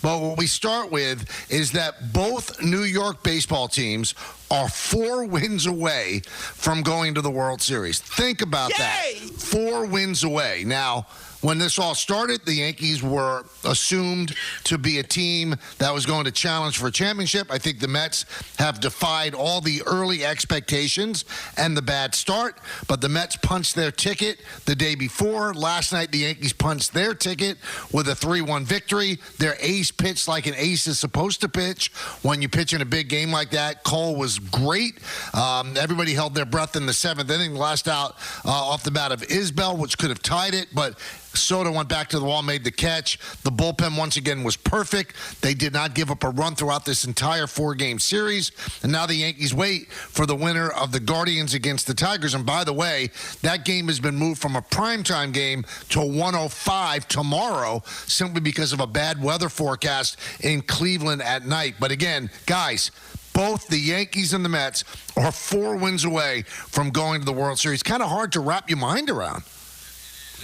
But what we start with is that both New York baseball teams are 4 wins away from going to the World Series. Think about that. 4 wins away. Now, when this all started, the Yankees were assumed to be a team that was going to challenge for a championship. I think the Mets have defied all the early expectations and the bad start, but the Mets punched their ticket the day before. Last night, the Yankees punched their ticket with a 3-1 victory. Their ace pitched like an ace is supposed to pitch. When you pitch in a big game like that, Cole was great. Everybody held their breath in the 7th inning. Last out off the bat of Isbell, which could have tied it, but Soto went back to the wall, made the catch. The bullpen, once again, was perfect. They did not give up a run throughout this entire 4-game series. And now the Yankees wait for the winner of the Guardians against the Tigers. And by the way, that game has been moved from a primetime game to 1:05 tomorrow simply because of a bad weather forecast in Cleveland at night. But again, guys, both the Yankees and the Mets are 4 wins away from going to the World Series. Kind of hard to wrap your mind around.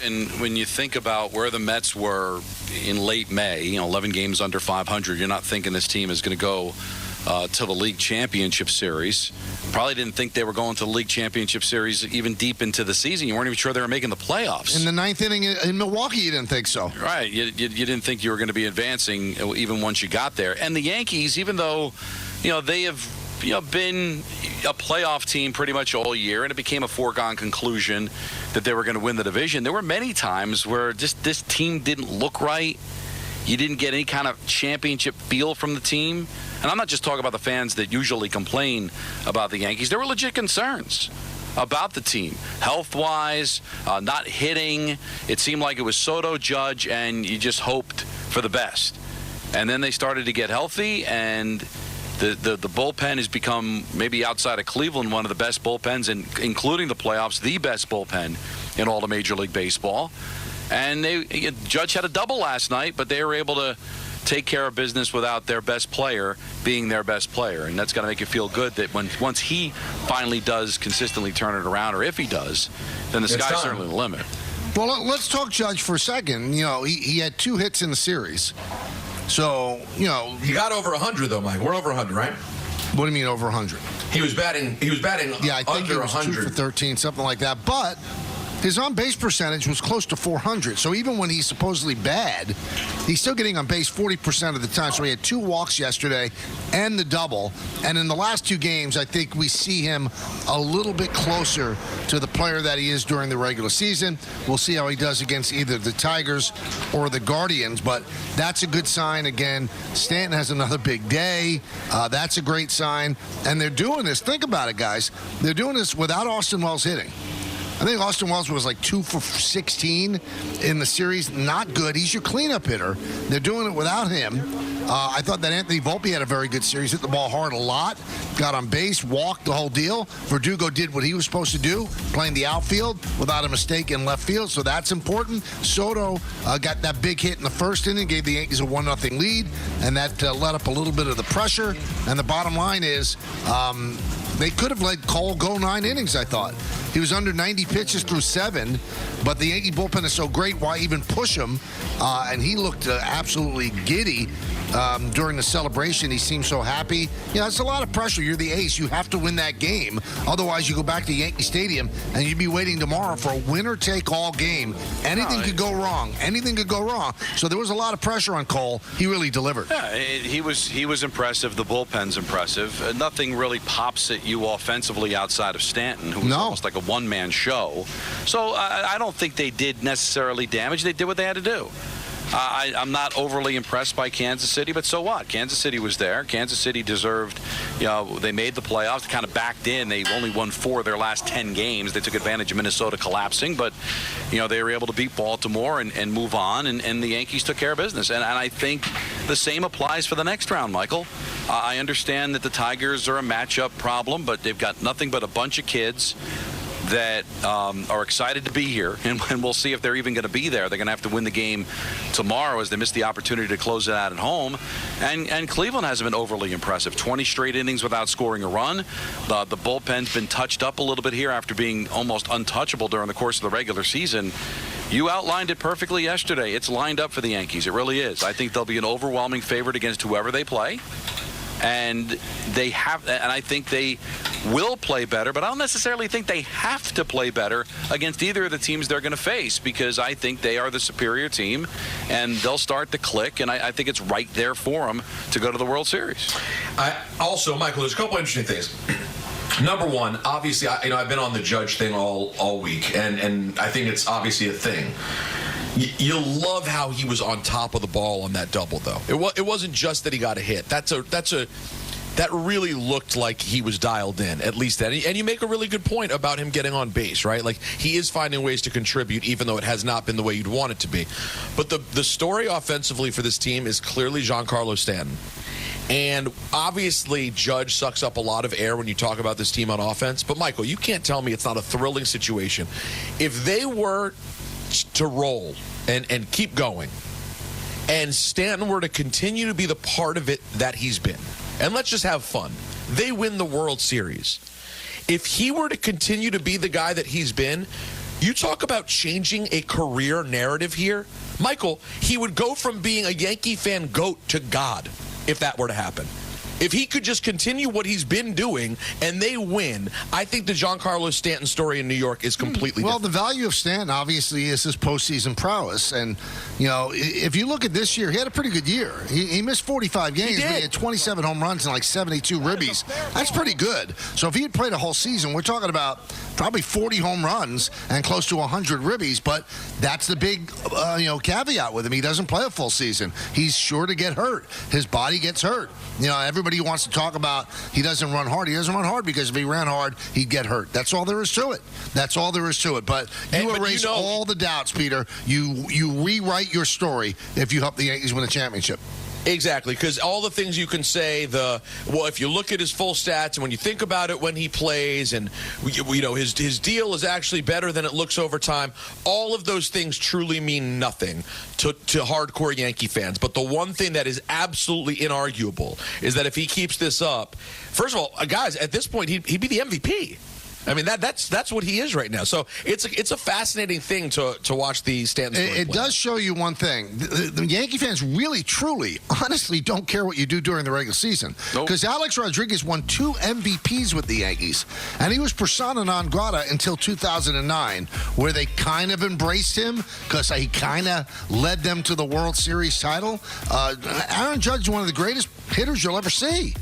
And when you think about where the Mets were in late May, 11 games under 500, you're not thinking this team is going to go to the League Championship Series. Probably didn't think they were going to the League Championship Series even deep into the season. You weren't even sure they were making the playoffs. In the 9th inning in Milwaukee, you didn't think so. Right. You didn't think you were going to be advancing even once you got there. And the Yankees, even though, they have been a playoff team pretty much all year, and it became a foregone conclusion that they were going to win the division. There were many times where just this team didn't look right. You didn't get any kind of championship feel from the team. And I'm not just talking about the fans that usually complain about the Yankees. There were legit concerns about the team, health-wise, not hitting. It seemed like it was Soto, Judge, and you just hoped for the best. And then they started to get healthy, and the bullpen has become, maybe outside of Cleveland, one of the best bullpens, including the playoffs, the best bullpen in all of Major League Baseball. And Judge had a double last night, but they were able to take care of business without their best player being their best player. And that's got to make you feel good that once he finally does consistently turn it around, or if he does, then the sky's certainly the limit. Well, let's talk Judge for a second. He had 2 hits in the series. So, he got over 100 though, Mike. We're over 100, right? What do you mean over 100? He was batting yeah, I think under it was 100. 2 for 13, something like that. But his on-base percentage was close to 400. So even when he's supposedly bad, he's still getting on base 40% of the time. So he had 2 walks yesterday and the double. And in the last 2 games, I think we see him a little bit closer to the player that he is during the regular season. We'll see how he does against either the Tigers or the Guardians. But that's a good sign. Again, Stanton has another big day. That's a great sign. And they're doing this. Think about it, guys. They're doing this without Austin Wells hitting. I think Austin Wells was like 2 for 16 in the series. Not good. He's your cleanup hitter. They're doing it without him. I thought that Anthony Volpe had a very good series. Hit the ball hard a lot. Got on base, walked the whole deal. Verdugo did what he was supposed to do, playing the outfield without a mistake in left field, so that's important. Soto got that big hit in the first inning, gave the Yankees a 1-0 lead, and that let up a little bit of the pressure. And the bottom line is they could have let Cole go 9 innings, I thought. He was under 90 pitches through 7, but the Yankee bullpen is so great, why even push him? And he looked absolutely giddy during the celebration. He seemed so happy. It's a lot of pressure. You're the ace. You have to win that game. Otherwise, you go back to Yankee Stadium, and you'd be waiting tomorrow for a winner-take-all game. Anything could go wrong. Anything could go wrong. So there was a lot of pressure on Cole. He really delivered. Yeah, he was impressive. The bullpen's impressive. Nothing really pops at you offensively outside of Stanton, who was almost like a one-man show. So I don't think they did necessarily damage. They did what they had to do. I'm not overly impressed by Kansas City, but so what? Kansas City was there. Kansas City deserved, they made the playoffs, kind of backed in. They only won 4 of their last 10 games. They took advantage of Minnesota collapsing, but, they were able to beat Baltimore and move on, and the Yankees took care of business. And I think the same applies for the next round, Michael. I understand that the Tigers are a matchup problem, but they've got nothing but a bunch of kids that are excited to be here, and we'll see if they're even going to be there. They're going to have to win the game tomorrow as they miss the opportunity to close it out at home. And Cleveland hasn't been overly impressive. 20 straight innings without scoring a run. The bullpen's been touched up a little bit here after being almost untouchable during the course of the regular season. You outlined it perfectly yesterday. It's lined up for the Yankees. It really is. I think they'll be an overwhelming favorite against whoever they play. And I think they will play better, but I don't necessarily think they have to play better against either of the teams they're going to face, because I think they are the superior team, and they'll start to click, and I think it's right there for them to go to the World Series. Also, Michael, there's a couple interesting things. Number one, obviously, I've been on the Judge thing all week, and I think it's obviously a thing. You love how he was on top of the ball on that double, though. It wasn't just that he got a hit. That really looked like he was dialed in, at least that. And you make a really good point about him getting on base, right? Like, he is finding ways to contribute, even though it has not been the way you'd want it to be. But the story offensively for this team is clearly Giancarlo Stanton. And obviously, Judge sucks up a lot of air when you talk about this team on offense. But, Michael, you can't tell me it's not a thrilling situation. If they were to roll and keep going, and Stanton were to continue to be the part of it that he's been, and let's just have fun, they win the World Series. If he were to continue to be the guy that he's been, you talk about changing a career narrative here. Michael, he would go from being a Yankee fan GOAT to God if that were to happen. If he could just continue what he's been doing and they win, I think the Giancarlo Stanton story in New York is completely different. The value of Stanton obviously is his postseason prowess. And, if you look at this year, he had a pretty good year. He missed 45 games, but he had 27 home runs and like 72 ribbies. That's pretty good. So if he had played a whole season, we're talking about probably 40 home runs and close to 100 ribbies. But that's the big, caveat with him. He doesn't play a full season. He's sure to get hurt. His body gets hurt. Everybody wants to talk about he doesn't run hard. He doesn't run hard because if he ran hard, he'd get hurt. That's all there is to it. That's all there is to it. But you erase all the doubts, Peter. You rewrite your story if you help the Yankees win a championship. Exactly, because all the things you can say, if you look at his full stats and when you think about it when he plays, and his deal is actually better than it looks over time, all of those things truly mean nothing to hardcore Yankee fans. But the one thing that is absolutely inarguable is that if he keeps this up, first of all, guys, at this point he'd be the MVP. I mean, that's what he is right now. So it's a fascinating thing to watch the Stanton story It does show you one thing. The Yankee fans really, truly, honestly don't care what you do during the regular season. Because Alex Rodriguez won 2 MVPs with the Yankees. And he was persona non grata until 2009, where they kind of embraced him because he kind of led them to the World Series title. Aaron Judge is one of the greatest hitters you'll ever see.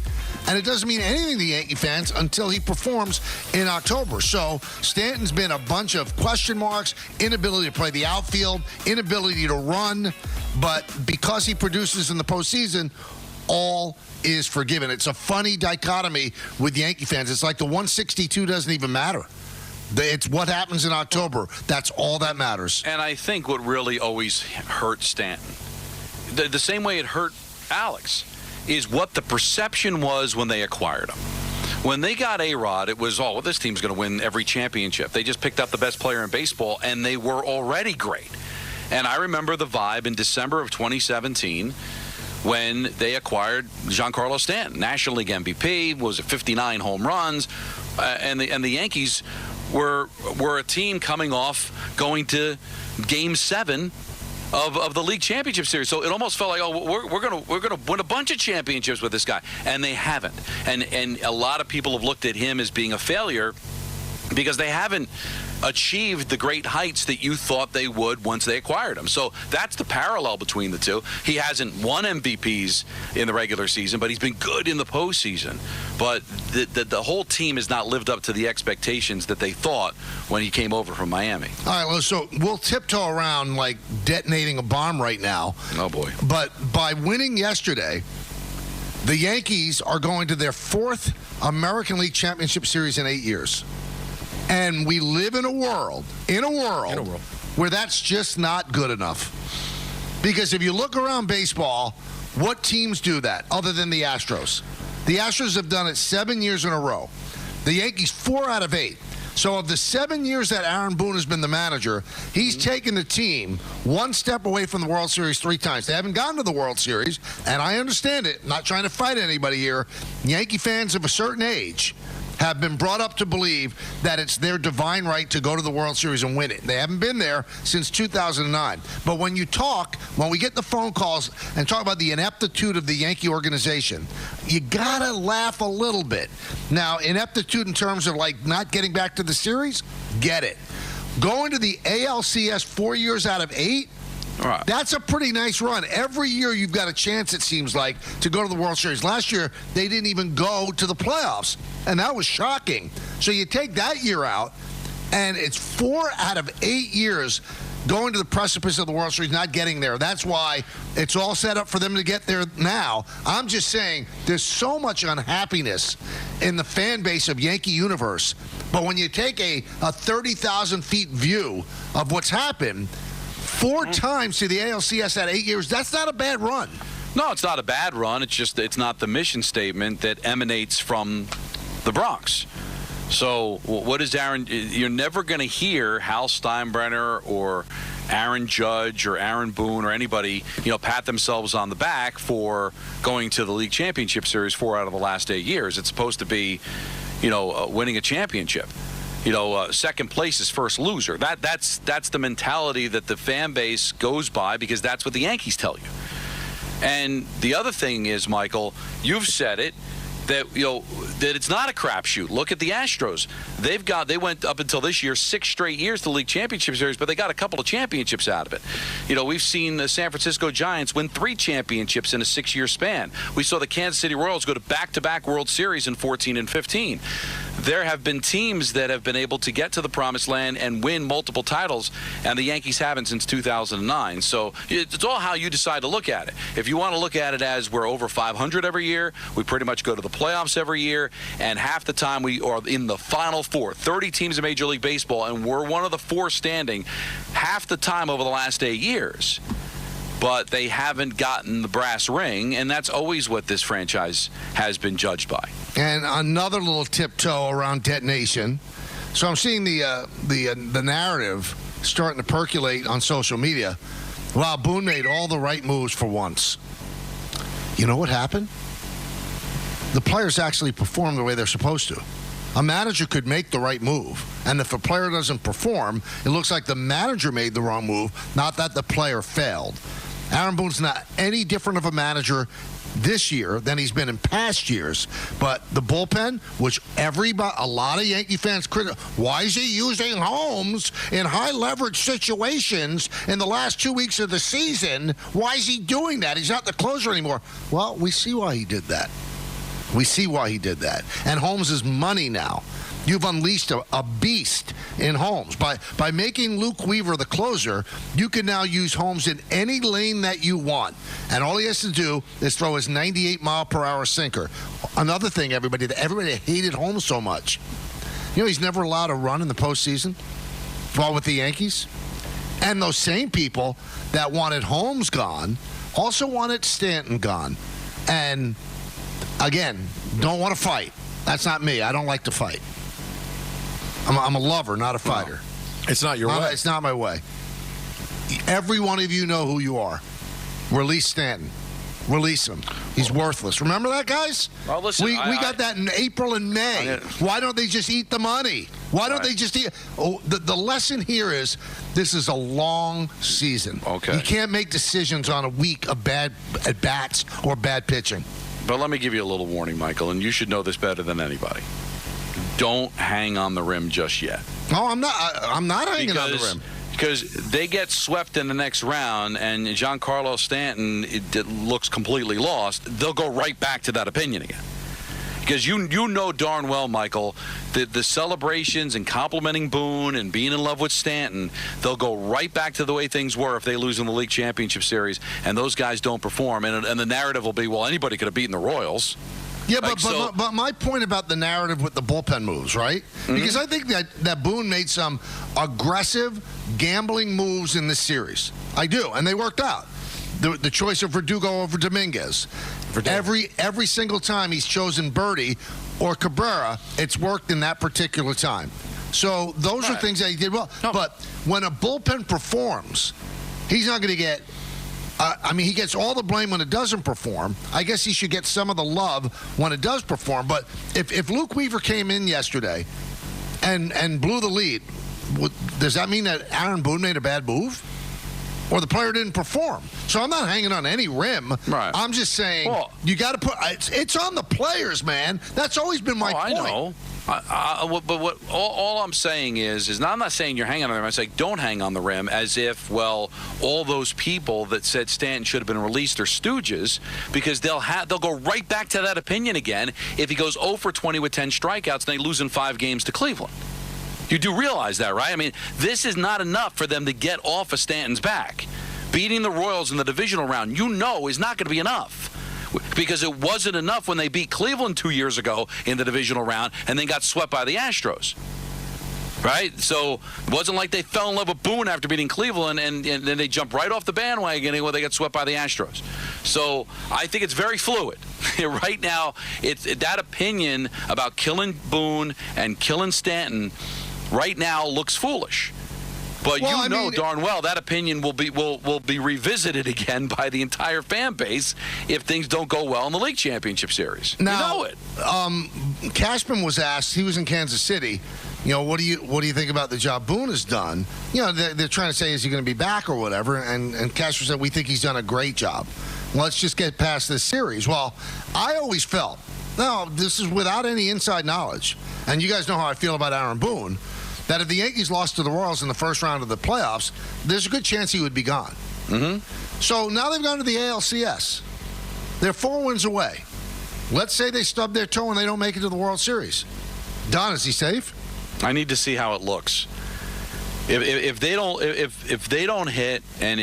And it doesn't mean anything to Yankee fans until he performs in October. So Stanton's been a bunch of question marks, inability to play the outfield, inability to run. But because he produces in the postseason, all is forgiven. It's a funny dichotomy with Yankee fans. It's like the 162 doesn't even matter. It's what happens in October. That's all that matters. And I think what really always hurt Stanton, the same way it hurt Alex, is what the perception was when they acquired him. When they got A-Rod, it was, this team's going to win every championship. They just picked up the best player in baseball, and they were already great. And I remember the vibe in December of 2017 when they acquired Giancarlo Stanton, National League MVP, was at 59 home runs, and the Yankees were a team coming off going to Game 7 of the league championship series. So it almost felt like, we're gonna win a bunch of championships with this guy, and they haven't. And a lot of people have looked at him as being a failure because they haven't achieved the great heights that you thought they would once they acquired him. So that's the parallel between the two. He hasn't won MVPs in the regular season, but he's been good in the postseason. But the whole team has not lived up to the expectations that they thought when he came over from Miami. All right, well, so we'll tiptoe around like detonating a bomb right now. Oh, boy. But by winning yesterday, the Yankees are going to their 4th American League Championship Series in 8 years. And we live in a world where that's just not good enough. Because if you look around baseball, what teams do that other than the Astros? The Astros have done it 7 years in a row. The Yankees 4 out of 8. So of the 7 years that Aaron Boone has been the manager, he's taken the team one step away from the World Series 3 times. They haven't gotten to the World Series, and I understand it. Not trying to fight anybody here. Yankee fans of a certain age have been brought up to believe that it's their divine right to go to the World Series and win it. They haven't been there since 2009. But when we get the phone calls and talk about the ineptitude of the Yankee organization, you got to laugh a little bit. Now, ineptitude in terms of like not getting back to the series, get it. Going to the ALCS 4 years out of 8, right. That's a pretty nice run. Every year you've got a chance, it seems like, to go to the World Series. Last year, they didn't even go to the playoffs, and that was shocking. So you take that year out, and it's 4 out of 8 years going to the precipice of the World Series, not getting there. That's why it's all set up for them to get there now. I'm just saying there's so much unhappiness in the fan base of Yankee universe. But when you take a 30,000 feet view of what's happened, 4 times to the ALCS at 8 years, that's not a bad run. No, it's not a bad run. It's just it's not the mission statement that emanates from the Bronx. So what is Aaron? You're never going to hear Hal Steinbrenner or Aaron Judge or Aaron Boone or anybody, pat themselves on the back for going to the League Championship Series 4 out of the last 8 years. It's supposed to be, winning a championship. Second place is first loser. That's the mentality that the fan base goes by because that's what the Yankees tell you. And the other thing is, Michael, you've said it, that that it's not a crapshoot. Look at the Astros. They went up until this year 6 straight years to the League Championship Series, but they got a couple of championships out of it. We've seen the San Francisco Giants win 3 championships in a 6-year span. We saw the Kansas City Royals go to back-to-back World Series in 14 and 15. There have been teams that have been able to get to the promised land and win multiple titles, and the Yankees haven't since 2009. So it's all how you decide to look at it. If you want to look at it as we're over 500 every year, we pretty much go to the playoffs every year, and half the time we are in the Final Four. 30 teams in Major League Baseball, and we're one of the 4 standing half the time over the last 8 years. But they haven't gotten the brass ring, and that's always what this franchise has been judged by. And another little tiptoe around detonation. So I'm seeing the narrative starting to percolate on social media. Wow, Boone made all the right moves for once. You know what happened? The players actually performed the way they're supposed to. A manager could make the right move, and if a player doesn't perform, it looks like the manager made the wrong move, not that the player failed. Aaron Boone's not any different of a manager this year than he's been in past years, but the bullpen, which a lot of Yankee fans why is he using Holmes in high leverage situations in the last 2 weeks of the season? Why is he doing that? He's not the closer anymore. Well, we see why he did that. And Holmes is money now. You've unleashed a beast in Holmes. By making Luke Weaver the closer, you can now use Holmes in any lane that you want. And all he has to do is throw his 98-mile-per-hour sinker. Another thing, everybody hated Holmes so much. He's never allowed to run in the postseason while with the Yankees. And those same people that wanted Holmes gone also wanted Stanton gone. And, again, don't want to fight. That's not me. I don't like to fight. I'm a lover, not a fighter. It's not your way. It's not my way. Every one of you know who you are. Release Stanton. Release him. He's worthless. Remember that, guys? Well, listen, we got that in April and May. Why don't they just eat the money? Why don't they just eat? Oh, the lesson here is this is a long season. Okay. You can't make decisions on a week of bad at-bats or bad pitching. But let me give you a little warning, Michael, and you should know this better than anybody. Don't hang on the rim just yet. No, I'm not. I'm not hanging on the rim. Because they get swept in the next round, and Giancarlo Stanton it looks completely lost. They'll go right back to that opinion again. Because you know darn well, Michael, that the celebrations and complimenting Boone and being in love with Stanton, they'll go right back to the way things were if they lose in the League Championship Series, and those guys don't perform. And the narrative will be, well, anybody could have beaten the Royals. Yeah, but my point about the narrative with the bullpen moves, right? Mm-hmm. Because I think that Boone made some aggressive gambling moves in this series. I do, and they worked out. The choice of Verdugo over Dominguez. Every single time he's chosen Birdie or Cabrera, it's worked in that particular time. So those are things that he did well. No. But when a bullpen performs, he's not going to get I mean, he gets all the blame when it doesn't perform. I guess he should get some of the love when it does perform. But if Luke Weaver came in yesterday and blew the lead, does that mean that Aaron Boone made a bad move? Or the player didn't perform? So I'm not hanging on any rim. Right. I'm just saying you got to put it's on the players, man. That's always been my point. I know. But all I'm saying is I'm not saying you're hanging on the rim. I'm saying don't hang on the rim as if, well, all those people that said Stanton should have been released are stooges, because they'll go right back to that opinion again if he goes 0 for 20 with 10 strikeouts and they lose in 5 games to Cleveland. You do realize that, right? I mean, this is not enough for them to get off of Stanton's back. Beating the Royals in the divisional round, is not going to be enough. Because it wasn't enough when they beat Cleveland 2 years ago in the divisional round and then got swept by the Astros. Right? So it wasn't like they fell in love with Boone after beating Cleveland and then they jumped right off the bandwagon when they got swept by the Astros. So I think it's very fluid. Right now, it's that opinion about killing Boone and killing Stanton right now looks foolish. But darn well that opinion will be revisited again by the entire fan base if things don't go well in the League Championship Series. Now, you know it. Cashman was asked. He was in Kansas City. What do you think about the job Boone has done? They're trying to say, is he going to be back or whatever? And Cashman said, we think he's done a great job. Let's just get past this series. Well, I always felt, this is without any inside knowledge, and you guys know how I feel about Aaron Boone, that if the Yankees lost to the Royals in the first round of the playoffs, there's a good chance he would be gone. Mm-hmm. So now they've gone to the ALCS. They're 4 wins away. Let's say they stub their toe and they don't make it to the World Series. Don, is he safe? I need to see how it looks. If they don't hit and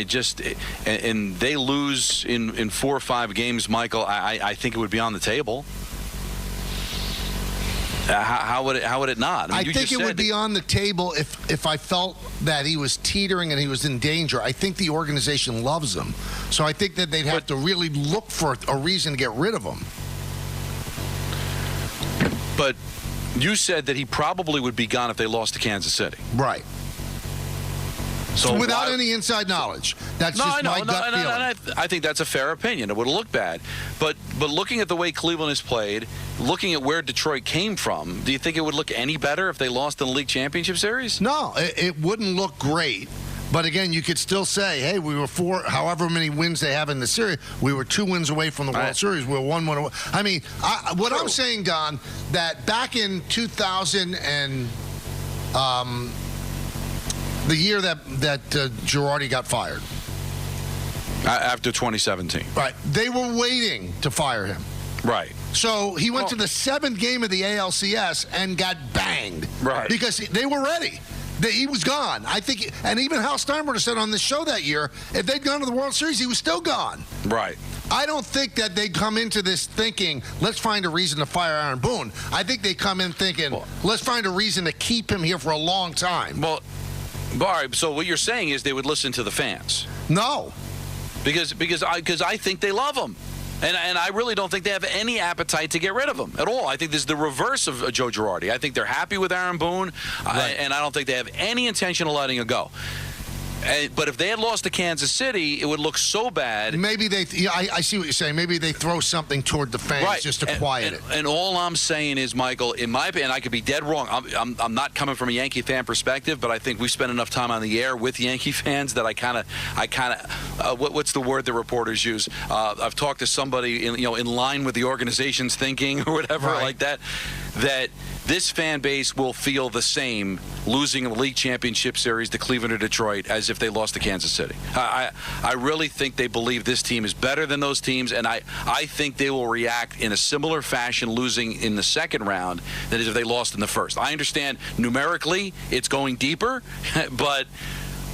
and they lose in 4 or 5 games, Michael, I think it would be on the table. How would it not? I think it would be on the table if I felt that he was teetering and he was in danger. I think the organization loves him. So I think that they'd have to really look for a reason to get rid of him. But you said that he probably would be gone if they lost to Kansas City. Right. So without any inside knowledge. That's just my gut feeling. I think that's a fair opinion. It would look bad. But looking at the way Cleveland has played, looking at where Detroit came from, do you think it would look any better if they lost in the League Championship Series? No, it wouldn't look great. But again, you could still say, hey, we were 4, however many wins they have in the series, we were 2 wins away from the World Series. We were 1 win away. I mean, what I'm saying, Don, that back in 2000 and the year that Girardi got fired. After 2017. Right. They were waiting to fire him. Right. So he went to the 7th game of the ALCS and got banged. Right. Because they were ready. He was gone. I think, and even Hal Steinbrenner said on this show that year, if they'd gone to the World Series, he was still gone. Right. I don't think that they come into this thinking, let's find a reason to fire Aaron Boone. I think they come in thinking, let's find a reason to keep him here for a long time. Well, all right, so what you're saying is they would listen to the fans. No. Because I think they love him. And I really don't think they have any appetite to get rid of him at all. I think this is the reverse of Joe Girardi. I think they're happy with Aaron Boone, and I don't think they have any intention of letting him go. But if they had lost to Kansas City, it would look so bad. Maybe I see what you're saying. Maybe they throw something toward the fans just to quiet it. And all I'm saying is, Michael, in my opinion, I could be dead wrong. I'm not coming from a Yankee fan perspective, but I think we spend enough time on the air with Yankee fans that I kind of what's the word that reporters use? I've talked to somebody in line with the organization's thinking or whatever like that. That this fan base will feel the same losing in the League Championship Series to Cleveland or Detroit as if they lost to Kansas City. I really think they believe this team is better than those teams, and I think they will react in a similar fashion losing in the second round than if they lost in the first. I understand numerically it's going deeper, but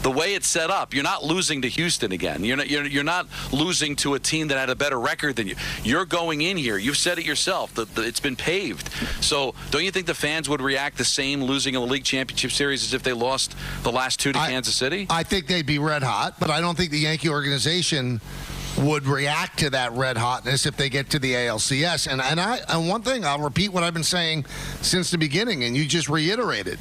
the way it's set up, you're not losing to Houston again. You're not losing to a team that had a better record than you. You're going in here. You've said it yourself. It's been paved. So don't you think the fans would react the same losing in the League Championship Series as if they lost the last 2 to Kansas City? I think they'd be red hot, but I don't think the Yankee organization would react to that red hotness if they get to the ALCS. And one thing, I'll repeat what I've been saying since the beginning, and you just reiterated.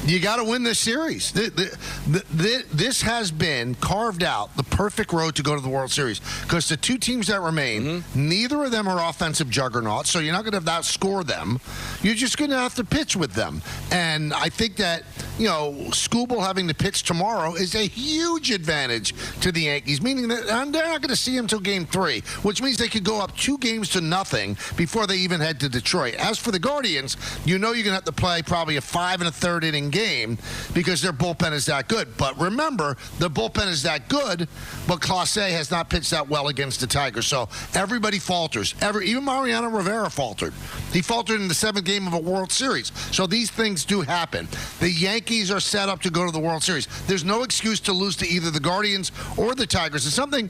You got to win this series. This has been carved out, the perfect road to go to the World Series. Because the two teams that remain, neither of them are offensive juggernauts, so you're not going to have to outscore them. You're just going to have to pitch with them. And I think that, Skubal having to pitch tomorrow is a huge advantage to the Yankees, meaning that they're not going to see him until Game 3, which means they could go up 2-0 before they even head to Detroit. As for the Guardians, you're going to have to play probably a 5 1/3 inning game because their bullpen is that good. But remember, the bullpen is that good, but Clase has not pitched that well against the Tigers. So everybody falters. Even Mariano Rivera faltered. He faltered in the 7th game of a World Series. So these things do happen. The Yankees are set up to go to the World Series. There's no excuse to lose to either the Guardians or the Tigers. It's something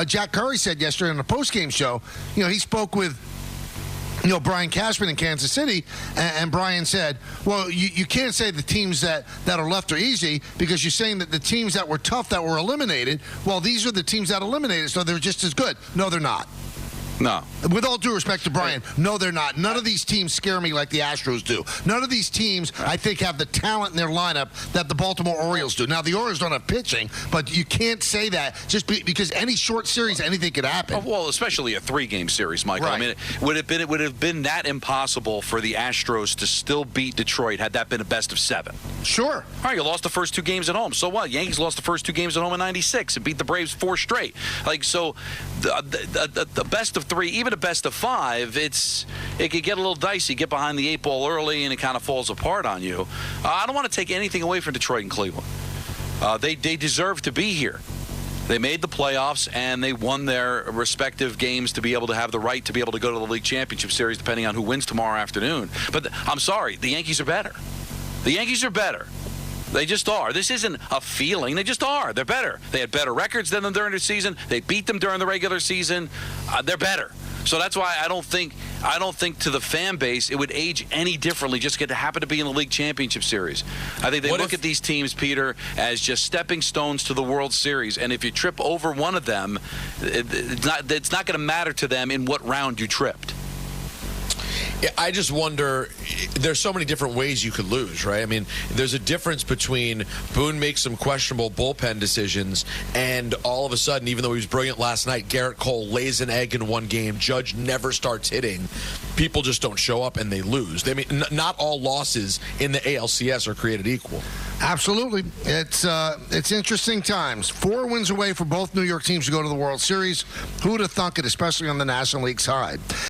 Jack Curry said yesterday on the postgame show. He spoke with Brian Cashman in Kansas City, and Brian said, well, you can't say the teams that are left are easy because you're saying that the teams that were tough that were eliminated, well, these are the teams that eliminated, so they're just as good. No, they're not. No. With all due respect to Brian, no, they're not. None of these teams scare me like the Astros do. None of these teams, I think, have the talent in their lineup that the Baltimore Orioles do. Now, the Orioles don't have pitching, but you can't say that just because any short series, anything could happen. Well, especially a 3-game series, Michael. Right. I mean, it would have been that impossible for the Astros to still beat Detroit had that been a best of 7. Sure. All right, you lost the first 2 games at home. So what? Yankees lost the first 2 games at home in '96 and beat the Braves 4 straight. So the best of 3, even a best of 5, it could get a little dicey. Get behind the 8 ball early, and it kind of falls apart on you. I don't want to take anything away from Detroit and Cleveland. They deserve to be here. They made the playoffs, and they won their respective games to be able to have the right to be able to go to the League Championship Series, depending on who wins tomorrow afternoon. But I'm sorry, the Yankees are better. The Yankees are better. They just are. This isn't a feeling. They just are. They're better. They had better records than them during the season. They beat them during the regular season. They're better. So that's why I don't think to the fan base it would age any differently just to happen to be in the League Championship Series. I think they look at these teams, Peter, as just stepping stones to the World Series. And if you trip over one of them, it's not going to matter to them in what round you tripped. I just wonder, there's so many different ways you could lose, right? I mean, there's a difference between Boone makes some questionable bullpen decisions and all of a sudden, even though he was brilliant last night, Garrett Cole lays an egg in one game, Judge never starts hitting. People just don't show up and they lose. I mean, not all losses in the ALCS are created equal. Absolutely. It's interesting times. 4 wins away for both New York teams to go to the World Series. Who would have thunk it, especially on the National League side?